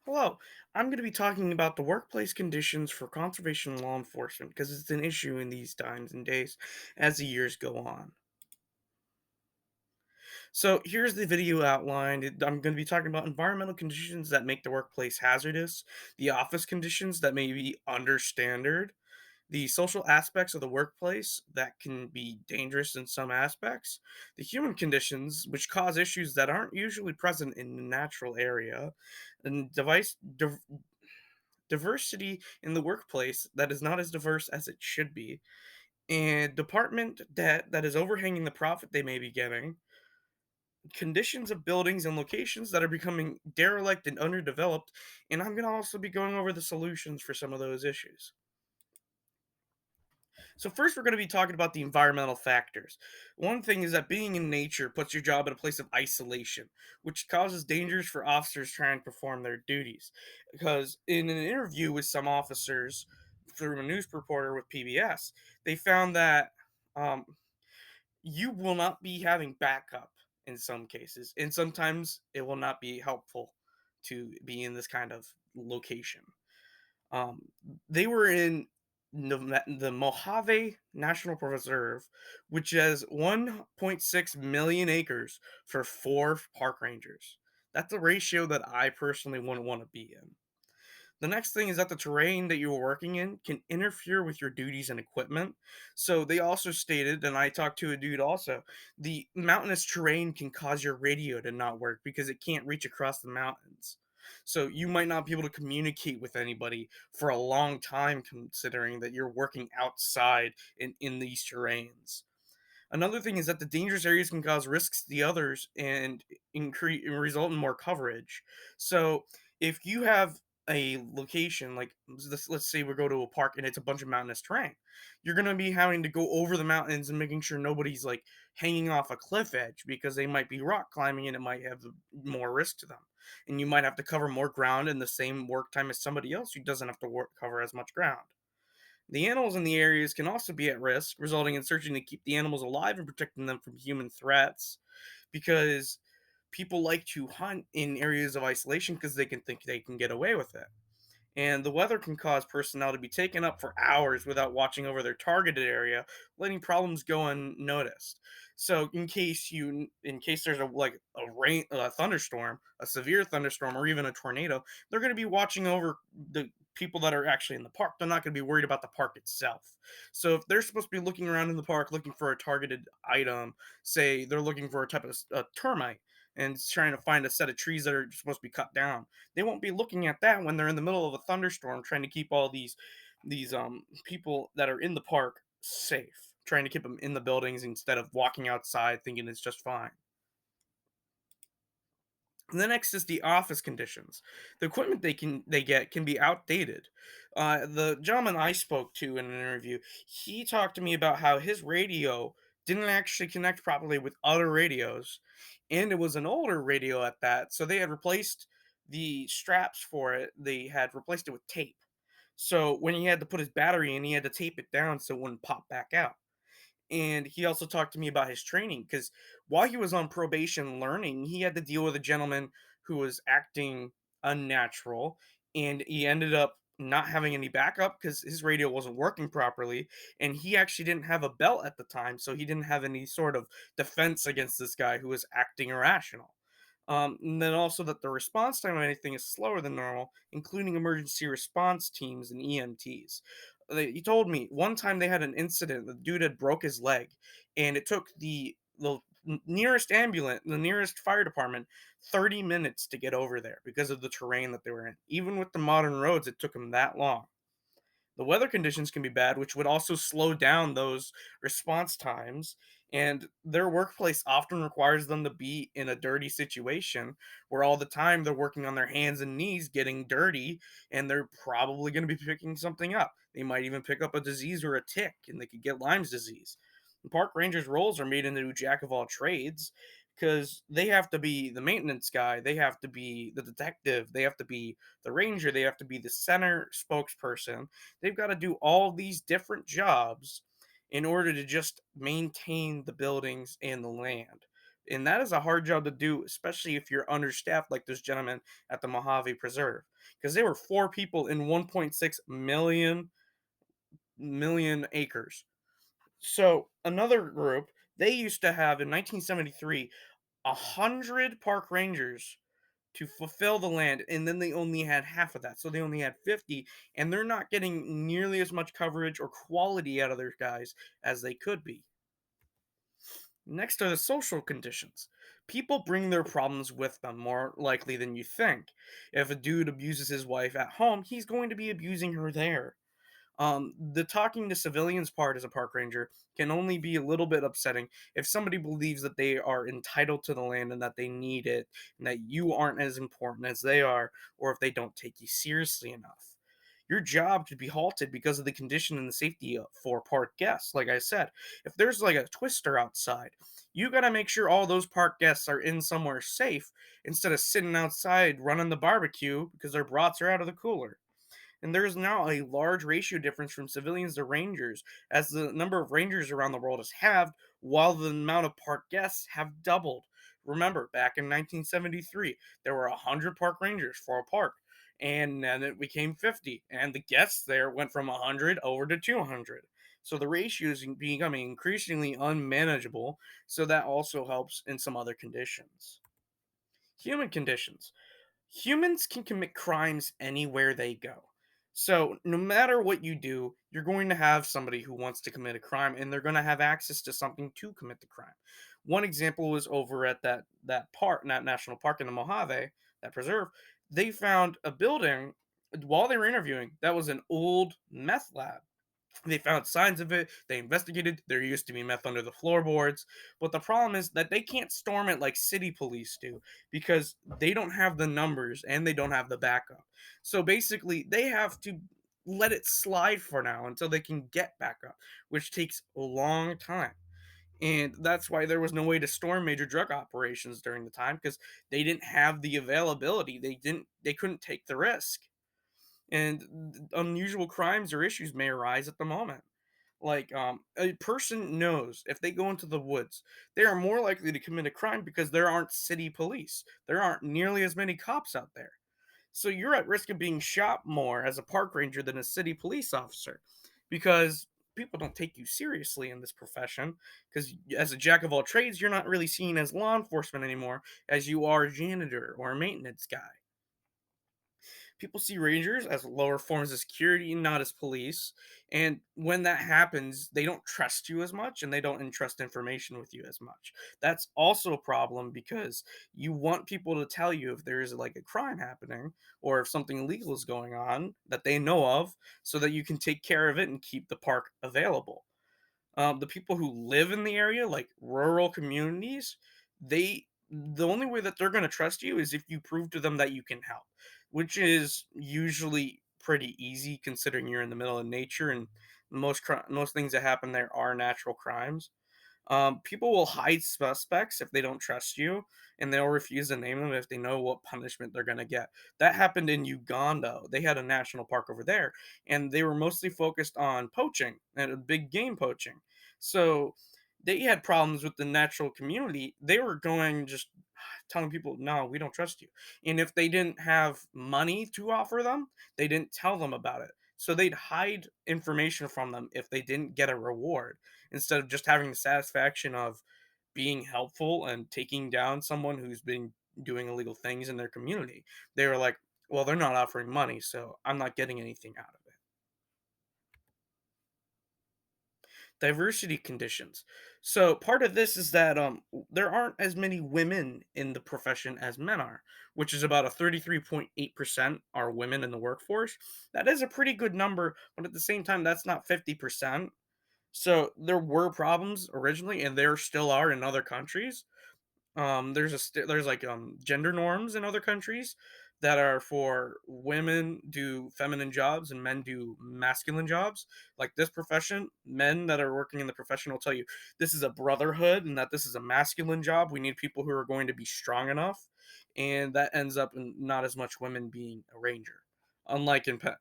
Hello, I'm going to be talking about the workplace conditions for conservation law enforcement because it's an issue in these times and days as the years go on. So, here's the video outline. I'm going to be talking about environmental conditions that make the workplace hazardous, the office conditions that may be under standard, the social aspects of the workplace that can be dangerous in some aspects, the human conditions which cause issues that aren't usually present in the natural area, and diversity in the workplace that is not as diverse as it should be, and department debt that is overhanging the profit they may be getting, conditions of buildings and locations that are becoming derelict and underdeveloped, and I'm going to also be going over the solutions for some of those issues. So, first, we're going to be talking about the environmental factors. One thing is that being in nature puts your job in a place of isolation, which causes dangers for officers trying to perform their duties. Because in an interview with some officers through a news reporter with PBS, they found that um, you will not be having backup in some cases, and sometimes it will not be helpful to be in this kind of location. Um, they were in the Mojave National Preserve, which has 1.6 million acres for four park rangers. That's a ratio that I personally wouldn't want to be in. The next thing is that the terrain that you're working in can interfere with your duties and equipment. So they also stated, and I talked to a dude also, the mountainous terrain can cause your radio to not work because it can't reach across the mountains. So you might not be able to communicate with anybody for a long time, considering that you're working outside in these terrains. Another thing is that the dangerous areas can cause risks to the others and increase and result in more coverage. So if you have a location like let's say we go to a park and it's a bunch of mountainous terrain, you're going to be having to go over the mountains and making sure nobody's like hanging off a cliff edge because they might be rock climbing and it might have more risk to them. And you might have to cover more ground in the same work time as somebody else who doesn't have to cover as much ground. The animals in the areas can also be at risk, resulting in searching to keep the animals alive and protecting them from human threats. Because people like to hunt in areas of isolation because they can think they can get away with it. And the weather can cause personnel to be taken up for hours without watching over their targeted area, letting problems go unnoticed. So, in case there's a thunderstorm, a severe thunderstorm, or even a tornado, they're going to be watching over the people that are actually in the park. They're not going to be worried about the park itself. So, if they're supposed to be looking around in the park looking for a targeted item, say they're looking for a type of termite and trying to find a set of trees that are supposed to be cut down, they won't be looking at that when they're in the middle of a thunderstorm trying to keep all these people that are in the park safe, trying to keep them in the buildings instead of walking outside thinking it's just fine. And the next is the office conditions. The equipment they get can be outdated. The gentleman I spoke to in an interview, he talked to me about how his radio didn't actually connect properly with other radios, and it was an older radio at that. So they had replaced the straps for it. They had replaced it with tape. So when he had to put his battery in, he had to tape it down so it wouldn't pop back out. And he also talked to me about his training because while he was on probation learning, he had to deal with a gentleman who was acting unnatural, and he ended up not having any backup because his radio wasn't working properly, and he actually didn't have a belt at the time, so he didn't have any sort of defense against this guy who was acting irrational. And then also that the response time of anything is slower than normal, including emergency response teams and EMTs. He told me one time they had an incident. The dude had broke his leg, and it took the nearest ambulance, the nearest fire department, 30 minutes to get over there because of the terrain that they were in. Even with the modern roads, it took them that long. The weather conditions can be bad, which would also slow down those response times. And their workplace often requires them to be in a dirty situation where all the time they're working on their hands and knees getting dirty, and they're probably going to be picking something up. They might even pick up a disease or a tick, and they could get Lyme's disease. And park rangers' roles are made into jack of all trades because they have to be the maintenance guy, they have to be the detective, they have to be the ranger, they have to be the center spokesperson. They've got to do all these different jobs in order to just maintain the buildings and the land. And that is a hard job to do, especially if you're understaffed, like this gentleman at the Mojave Preserve, because there were 4 people in 1.6 million acres. So another group, they used to have in 1973 100 park rangers to fulfill the land, and then they only had half of that, so they only had 50, and they're not getting nearly as much coverage or quality out of their guys as they could be. Next are the social conditions. People bring their problems with them more likely than you think. If a dude abuses his wife at home, he's going to be abusing her there. The talking to civilians part as a park ranger can only be a little bit upsetting if somebody believes that they are entitled to the land and that they need it, and that you aren't as important as they are, or if they don't take you seriously enough. Your job could be halted because of the condition and the safety for park guests. Like I said, if there's like a twister outside, you got to make sure all those park guests are in somewhere safe instead of sitting outside running the barbecue because their brats are out of the cooler. And there is now a large ratio difference from civilians to rangers, as the number of rangers around the world has halved, while the amount of park guests have doubled. Remember, back in 1973, there were 100 park rangers for a park, and then it became 50, and the guests there went from 100 over to 200. So the ratio is becoming increasingly unmanageable, so that also helps in some other conditions. Human conditions. Humans can commit crimes anywhere they go. So, no matter what you do, you're going to have somebody who wants to commit a crime and they're going to have access to something to commit the crime. One example was over at that park, that national park in the Mojave, that preserve. They found a building while they were interviewing that was an old meth lab. They found signs of it. They investigated. There used to be meth under the floorboards. But the problem is that they can't storm it like city police do because they don't have the numbers and they don't have the backup. So basically, they have to let it slide for now until they can get backup, which takes a long time. And that's why there was no way to storm major drug operations during the time because they didn't have the availability. They couldn't take the risk, and unusual crimes or issues may arise at the moment. Like, a person knows if they go into the woods, they are more likely to commit a crime because there aren't city police. There aren't nearly as many cops out there. So you're at risk of being shot more as a park ranger than a city police officer because people don't take you seriously in this profession because as a jack of all trades, you're not really seen as law enforcement anymore as you are a janitor or a maintenance guy. People see rangers as lower forms of security, not as police. And when that happens, they don't trust you as much and they don't entrust information with you as much. That's also a problem because you want people to tell you if there is like a crime happening or if something illegal is going on that they know of so that you can take care of it and keep the park available. The people who live in the area, like rural communities, the only way that they're going to trust you is if you prove to them that you can help, which is usually pretty easy considering you're in the middle of nature and most things that happen there are natural crimes. People will hide suspects if they don't trust you, and they'll refuse to name them if they know what punishment they're going to get. That happened in Uganda. They had a national park over there, and they were mostly focused on poaching and big game poaching. So they had problems with the natural community. They were going just telling people, no, we don't trust you. And if they didn't have money to offer them, they didn't tell them about it. So they'd hide information from them if they didn't get a reward instead of just having the satisfaction of being helpful and taking down someone who's been doing illegal things in their community. They were like, well, they're not offering money, so I'm not getting anything out of it. Diversity conditions. So part of this is that there aren't as many women in the profession as men are, which is about a 33.8% are women in the workforce. That is a pretty good number, but at the same time that's not 50%. So there were problems originally, and there still are in other countries. There's like gender norms in other countries that are for women do feminine jobs and men do masculine jobs. Like this profession, men that are working in the profession will tell you this is a brotherhood and that this is a masculine job. We need people who are going to be strong enough, and that ends up in not as much women being a ranger. Unlike in PA,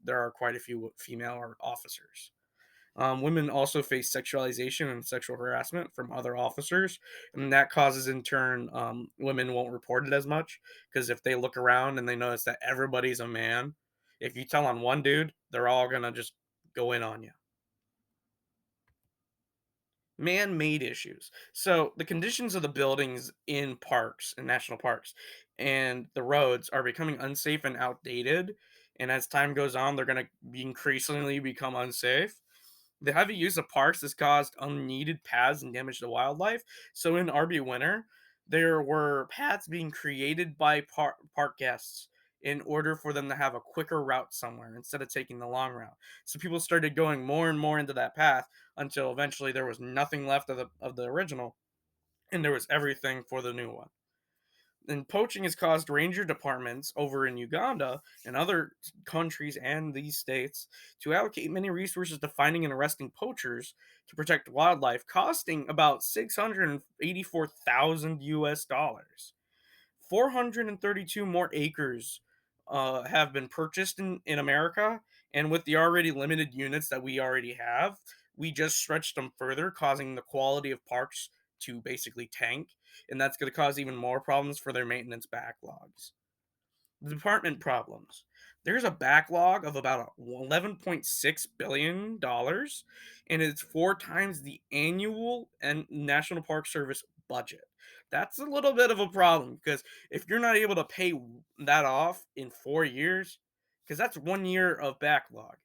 there are quite a few female officers. Women also face sexualization and sexual harassment from other officers, and that causes in turn women won't report it as much because if they look around and they notice that everybody's a man, if you tell on one dude, they're all gonna just go in on you. Man-made issues. So the conditions of the buildings in parks and national parks and the roads are becoming unsafe and outdated. And as time goes on, they're going to be increasingly become unsafe. The heavy use of parks has caused unneeded paths and damage to wildlife. So in RB Winter, there were paths being created by park guests in order for them to have a quicker route somewhere instead of taking the long route. So people started going more and more into that path until eventually there was nothing left of the original and there was everything for the new one. And poaching has caused ranger departments over in Uganda and other countries and these states to allocate many resources to finding and arresting poachers to protect wildlife, costing about 684,000 US dollars. 432 more acres have been purchased in America, and with the already limited units that we already have, we just stretched them further, causing the quality of parks to basically tank, and that's going to cause even more problems for their maintenance backlogs. The department problems. There's a backlog of about $11.6 billion, and it's four times the annual and National Park Service budget. That's a little bit of a problem because if you're not able to pay that off in 4 years, because that's 1 year of backlog,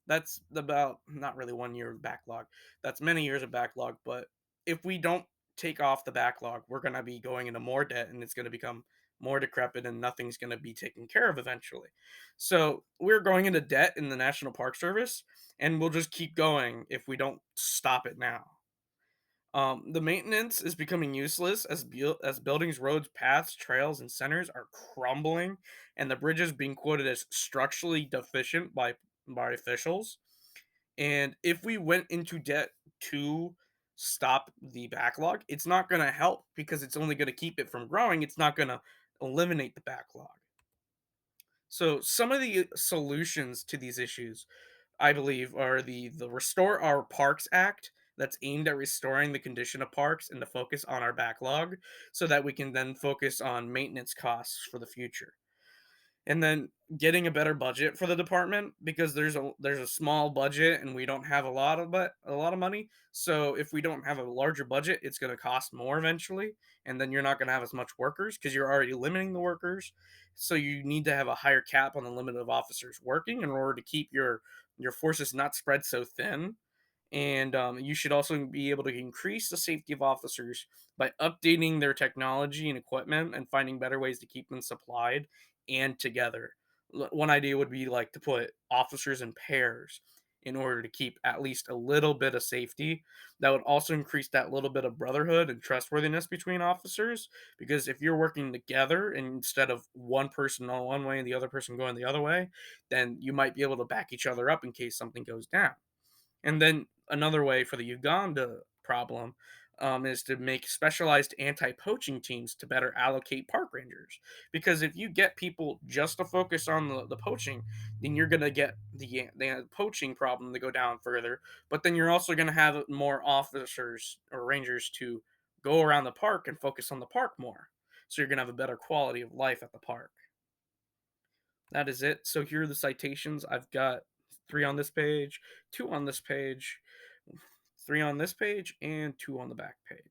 that's about not really 1 year of backlog. That's many years of backlog. But if we don't take off the backlog, we're going to be going into more debt and it's going to become more decrepit and nothing's going to be taken care of eventually. So we're going into debt in the National Park Service and we'll just keep going if we don't stop it now. The maintenance is becoming useless as buildings, roads, paths, trails, and centers are crumbling, and the bridges being quoted as structurally deficient by officials. And if we went into debt to stop the backlog, it's not going to help because it's only going to keep it from growing. It's not going to eliminate the backlog. So some of the solutions to these issues, I believe, are the Restore Our Parks Act that's aimed at restoring the condition of parks and to focus on our backlog so that we can then focus on maintenance costs for the future. And then getting a better budget for the department because there's a small budget and we don't have a lot of money. So if we don't have a larger budget, it's going to cost more eventually, and then you're not going to have as much workers because you're already limiting the workers. So you need to have a higher cap on the limit of officers working in order to keep your forces not spread so thin. And you should also be able to increase the safety of officers by updating their technology and equipment and finding better ways to keep them supplied and together. One idea would be like to put officers in pairs in order to keep at least a little bit of safety. That would also increase that little bit of brotherhood and trustworthiness between officers. Because if you're working together and instead of one person going one way and the other person going the other way, then you might be able to back each other up in case something goes down. And then another way for the Uganda problem is to make specialized anti-poaching teams to better allocate park rangers. Because if you get people just to focus on the poaching, then you're going to get the poaching problem to go down further. But then you're also going to have more officers or rangers to go around the park and focus on the park more. So you're going to have a better quality of life at the park. That is it. So here are the citations. I've got three on this page, two on this page, three on this page, and two on the back page.